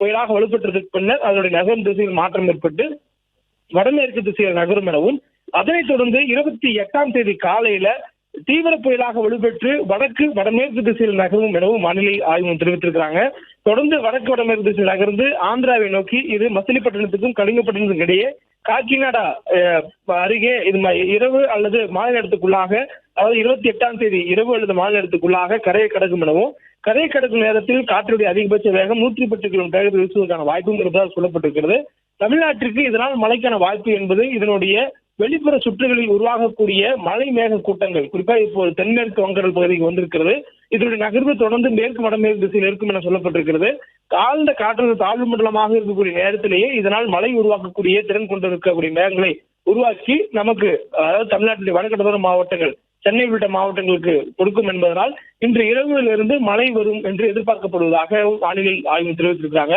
புயலாக வலுப்பெற்றதுக்கு பின்னர் அதனுடைய நகரும் திசையில் மாற்றம் ஏற்பட்டு வடமேற்கு திசையில் நகரும் எனவும், அதனைத் தொடர்ந்து 28ஆம் தேதி காலையில தீவிர புயலாக வலுப்பெற்று வடமேற்கு திசையில் நகரும் எனவும் வானிலை ஆய்வு தெரிவித்திருக்கிறாங்க. தொடர்ந்து வடக்கு வடமேற்கு திசையில் நகர்ந்து ஆந்திராவை நோக்கி இது மசிலிப்பட்டினத்துக்கும் கலிங்கப்பட்டினத்துக்கும் இடையே காக்கிநாடா அருகே இது இரவு அல்லது மாலை நேரத்துக்குள்ளாக, அதாவது 28ஆம் தேதி இரவு அல்லது மாலை நேரத்துக்குள்ளாக கரையை கடக்கும் எனவும், கரையை கடக்கும் நேரத்தில் காற்றுடைய அதிகபட்ச வேகம் 110 கிலோமீட்டர் வீசுவதற்கான வாய்ப்பும் இருப்பதாக சொல்லப்பட்டிருக்கிறது. தமிழ்நாட்டிற்கு இதனால் மழைக்கான வாய்ப்பு என்பது இதனுடைய வெளிப்புற சுற்றுகளில் உருவாகக்கூடிய மழை மேக கூட்டங்கள், குறிப்பாக இப்போது தென்மேற்கு வங்கடல் பகுதிக்கு வந்திருக்கிறது. இதனுடைய நகர்வு தொடர்ந்து மேற்கு வடமேற்கு திசையில் இருக்கும் என சொல்லப்பட்டிருக்கிறது. ஆழ்ந்த காற்று தாழ்வு மண்டலமாக இருக்கக்கூடிய நேரத்திலேயே இதனால் மழை உருவாக்கக்கூடிய திறன் கொண்டிருக்கக்கூடிய மேகங்களை உருவாக்கி நமக்கு, அதாவது தமிழ்நாட்டில் வடகடலோர மாவட்டங்கள், சென்னை உள்ளிட்ட மாவட்டங்களுக்கு கொடுக்கும் என்பதனால் இன்று இரவிலிருந்து மழை வரும் என்று எதிர்பார்க்கப்படுவதாக வானிலை ஆய்வு தெரிவித்திருக்கிறாங்க.